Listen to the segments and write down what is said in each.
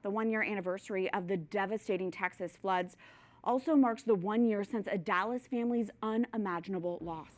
the 1-year anniversary of the devastating Texas floods also marks the 1 year since a Dallas family's unimaginable loss.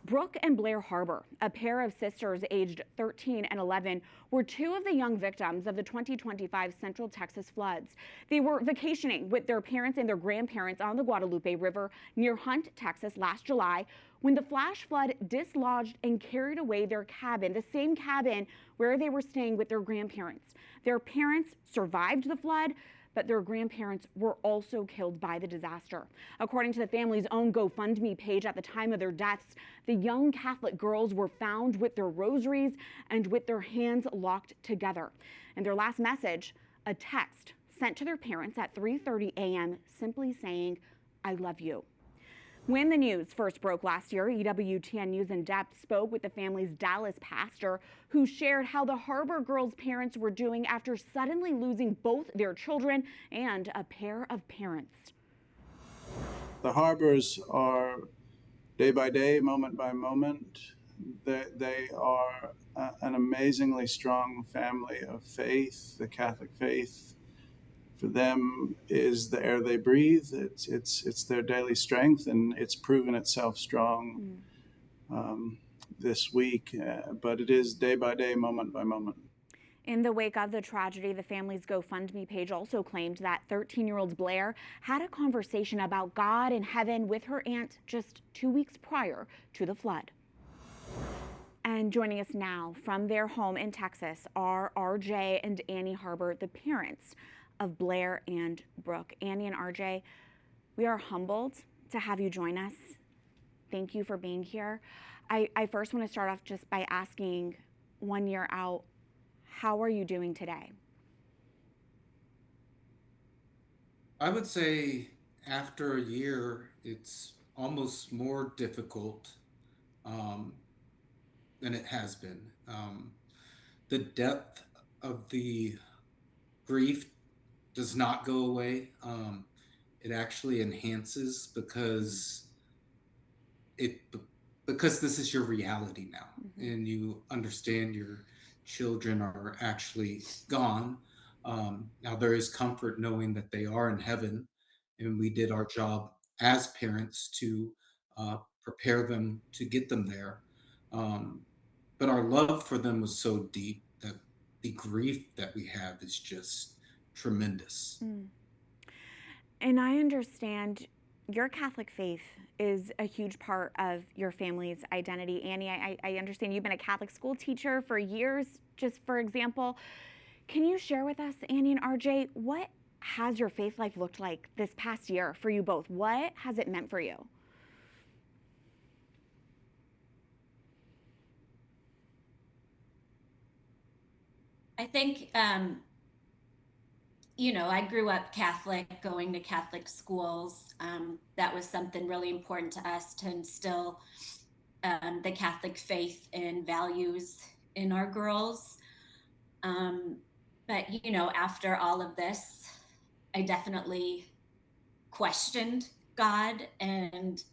Brooke and Blair Harber, a pair of sisters aged 13 and 11, were two of the young victims of the 2025 Central Texas floods. They were vacationing with their parents and their grandparents on the Guadalupe River near Hunt, Texas last July when the flash flood dislodged and carried away their cabin, the same cabin where they were staying with their grandparents. Their parents survived the flood, but their grandparents were also killed by the disaster. According to the family's own GoFundMe page, at the time of their deaths, the young Catholic girls were found with their rosaries and with their hands locked together. And their last message, a text sent to their parents at 3:30 a.m. simply saying, "I love you." When the news first broke last year, EWTN News In Depth spoke with the family's Dallas pastor, who shared how the Harber girls' parents were doing after suddenly losing both their children and a pair of parents. The Harbers are day by day, moment by moment. They are an amazingly strong family of faith, the Catholic faith. For them is the air they breathe. It's their daily strength, and it's proven itself strong this week. But it is day by day, moment by moment. In the wake of the tragedy, the family's GoFundMe page also claimed that 13-year-old Blair had a conversation about God and heaven with her aunt just 2 weeks prior to the flood. And joining us now from their home in Texas are RJ and Annie Harber, the parents of Blair and Brooke. Annie and RJ, we are humbled to have you join us. Thank you for being here. I first want to start off just by asking, 1 year out, how are you doing today? I would say after a year, it's almost more difficult than it has been. The depth of the grief does not go away. It actually enhances because this is your reality now, and you understand your children are actually gone. Now there is comfort knowing that they are in heaven, and we did our job as parents to prepare them to get them there. But our love for them was so deep that the grief that we have is just tremendous. And I understand your Catholic faith is a huge part of your family's identity. Annie, I understand you've been a Catholic school teacher for years, just for example. Can you share with us, Annie and RJ, what has your faith life looked like this past year for you both? What has it meant for you? I think, I grew up Catholic, going to Catholic schools. That was something really important to us to instill the Catholic faith and values in our girls. But, after all of this, I definitely questioned God and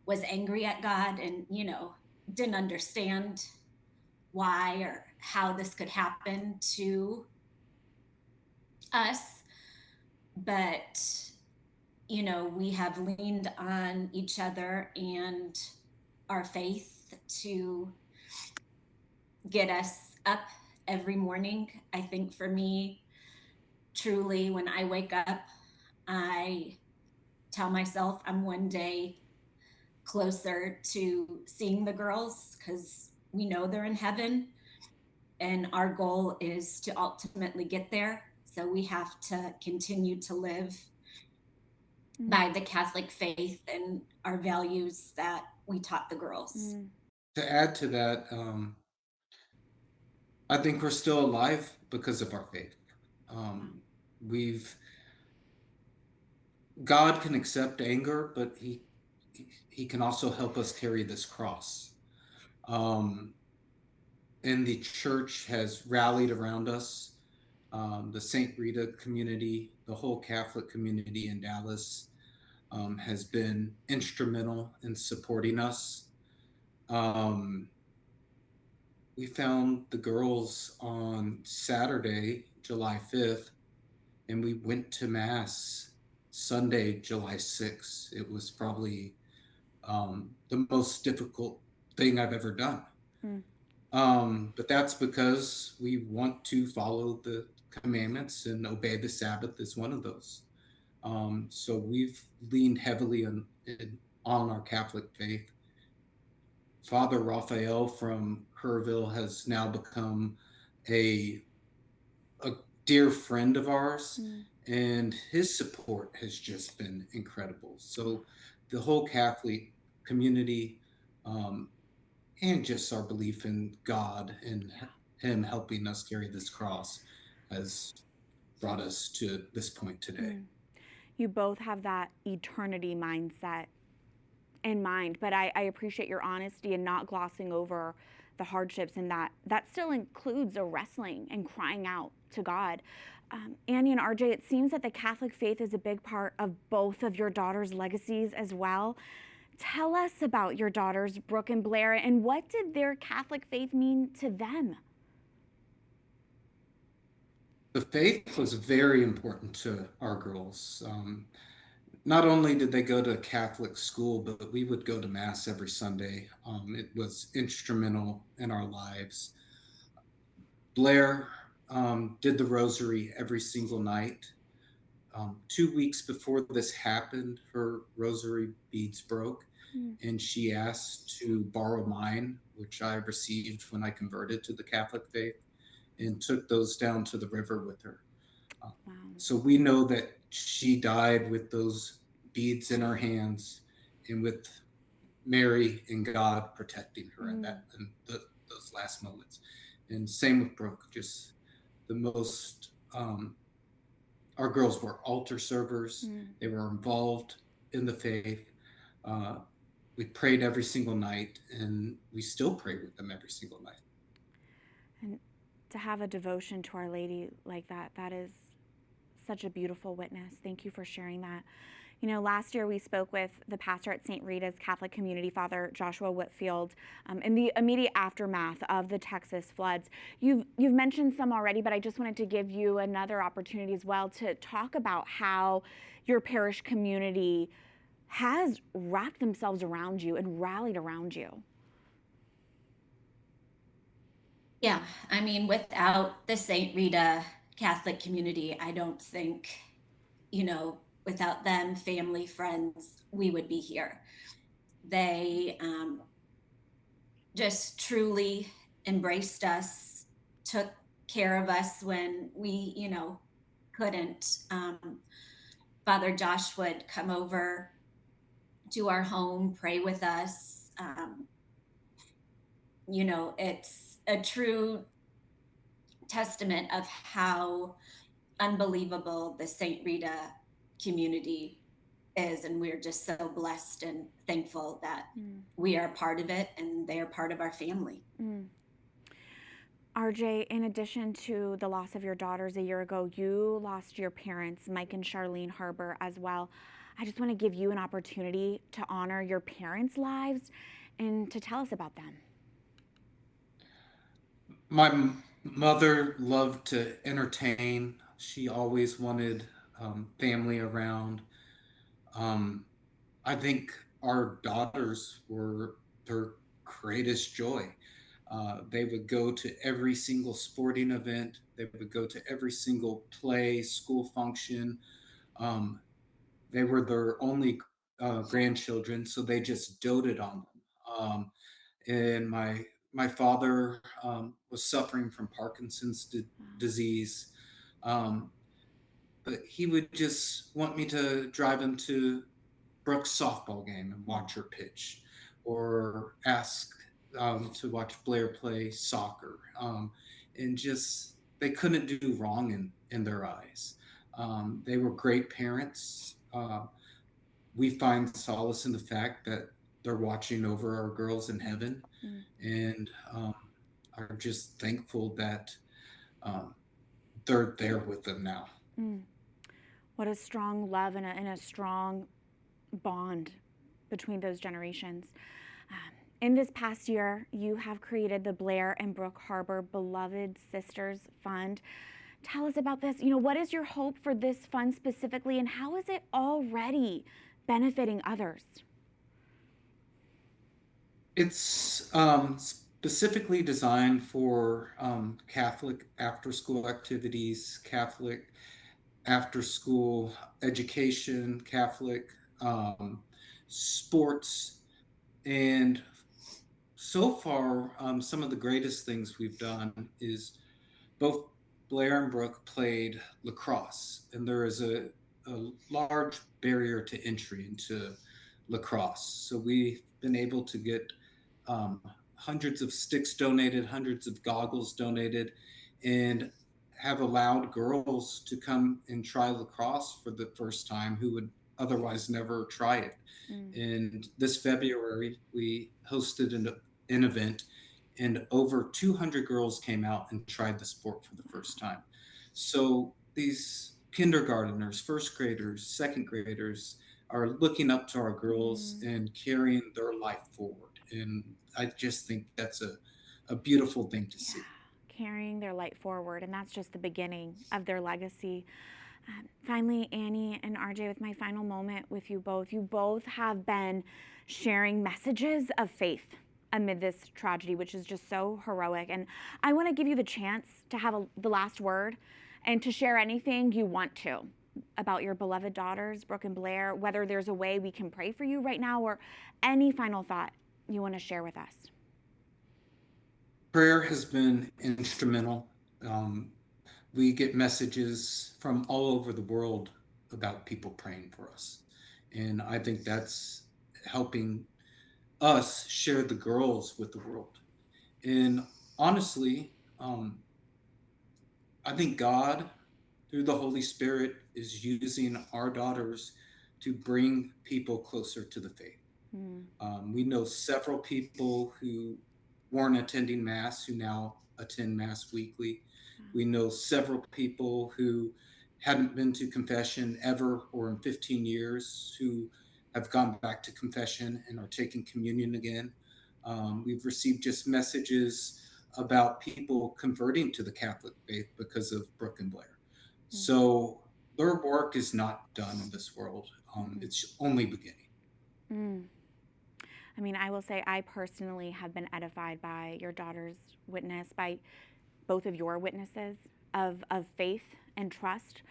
was angry at God and, didn't understand why or how this could happen to us. But, we have leaned on each other and our faith to get us up every morning. I think for me, truly, when I wake up, I tell myself I'm one day closer to seeing the girls because we know they're in heaven, and our goal is to ultimately get there. So we have to continue to live by the Catholic faith and our values that we taught the girls. To add to that, I think we're still alive because of our faith. God can accept anger, but he can also help us carry this cross. And the church has rallied around us. The St. Rita community, the whole Catholic community in Dallas has been instrumental in supporting us. We found the girls on Saturday, July 5th, and we went to Mass Sunday, July 6th. It was probably the most difficult thing I've ever done. But that's because we want to follow the commandments, and obey the Sabbath is one of those. So we've leaned heavily on our Catholic faith. Father Raphael from Herville has now become a dear friend of ours, and his support has just been incredible. So the whole Catholic community, and just our belief in God and him helping us carry this cross, has brought us to this point today. You both have that eternity mindset in mind, but I appreciate your honesty and not glossing over the hardships, and that still includes a wrestling and crying out to God. Annie and RJ, it seems that the Catholic faith is a big part of both of your daughters' legacies as well. Tell us about your daughters, Brooke and Blair, and what did their Catholic faith mean to them? The faith was very important to our girls. Not only did they go to Catholic school, but we would go to Mass every Sunday. It was instrumental in our lives. Blair did the rosary every single night. 2 weeks before this happened, her rosary beads broke, and she asked to borrow mine, which I received when I converted to the Catholic faith, and took those down to the river with her. Wow. So we know that she died with those beads in her hands, and with Mary and God protecting her in those last moments. And same with Brooke, just the most, our girls were altar servers. They were involved in the faith. We prayed every single night, and we still pray with them every single night. And to have a devotion to Our Lady like that, that is such a beautiful witness. Thank you for sharing that. You know, last year we spoke with the pastor at St. Rita's Catholic Community, Father Joshua Whitfield, in the immediate aftermath of the Texas floods. You've mentioned some already, but I just wanted to give you another opportunity as well to talk about how your parish community has wrapped themselves around you and rallied around you. Yeah, I mean, without the St. Rita Catholic community, I don't think, without them, family, friends, we would be here. They just truly embraced us, took care of us when we, couldn't. Father Josh would come over to our home, pray with us. It's a true testament of how unbelievable the St. Rita community is, and we're just so blessed and thankful that we are part of it and they are part of our family. RJ, in addition to the loss of your daughters a year ago, you lost your parents, Mike and Charlene Harber, as well. I just want to give you an opportunity to honor your parents' lives and to tell us about them. My mother loved to entertain. She always wanted family around. I think our daughters were her greatest joy. They would go to every single sporting event. They would go to every single play, school function. They were their only grandchildren, so they just doted on them. And my father was suffering from Parkinson's disease, but he would just want me to drive him to Brooke's softball game and watch her pitch, or ask to watch Blair play soccer, and just they couldn't do wrong in their eyes. They were great parents. We find solace in the fact that they're watching over our girls in heaven, and are just thankful that they're there with them now. What a strong love and a strong bond between those generations. In this past year, you have created the Blair and Brooke Harber Beloved Sisters Fund tell us about this. What is your hope for this fund specifically, and how is it already benefiting others? It's specifically designed for Catholic after-school activities, Catholic after-school education, Catholic sports, and so far, some of the greatest things we've done is both Blair and Brooke played lacrosse, and there is a large barrier to entry into lacrosse. So we've been able to get um, hundreds of sticks donated, hundreds of goggles donated, and have allowed girls to come and try lacrosse for the first time who would otherwise never try it. And this February, we hosted an event, and over 200 girls came out and tried the sport for the first time. So these kindergarteners, first graders, second graders are looking up to our girls and carrying their life forward. And I just think that's a beautiful thing to see. Carrying their light forward, and that's just the beginning of their legacy. Finally, Annie and RJ, with my final moment with you both have been sharing messages of faith amid this tragedy, which is just so heroic. And I want to give you the chance to have the last word and to share anything you want to about your beloved daughters, Brooke and Blair, whether there's a way we can pray for you right now or any final thought you want to share with us. Prayer has been instrumental. We get messages from all over the world about people praying for us. And I think that's helping us share the girls with the world. And honestly, I think God, through the Holy Spirit, is using our daughters to bring people closer to the faith. We know several people who weren't attending Mass who now attend Mass weekly. We know several people who hadn't been to confession ever or in 15 years who have gone back to confession and are taking communion again. We've received just messages about people converting to the Catholic faith because of Brooke and Blair. So their work is not done in this world. It's only beginning. I mean, I will say I personally have been edified by your daughter's witness, by both of your witnesses of faith and trust.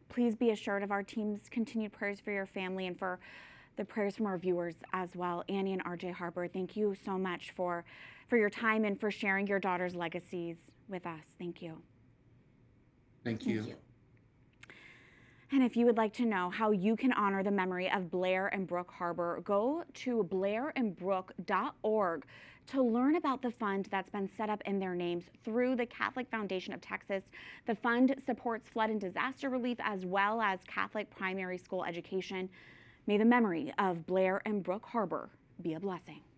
Please be assured of our team's continued prayers for your family and for the prayers from our viewers as well. Annie and RJ Harber, thank you so much for your time and for sharing your daughter's legacies with us. Thank you. Thank you. Thank you. And if you would like to know how you can honor the memory of Blair and Brooke Harber, go to blairandbrooke.org to learn about the fund that's been set up in their names through the Catholic Foundation of Texas. The fund supports flood and disaster relief as well as Catholic primary school education. May the memory of Blair and Brooke Harber be a blessing.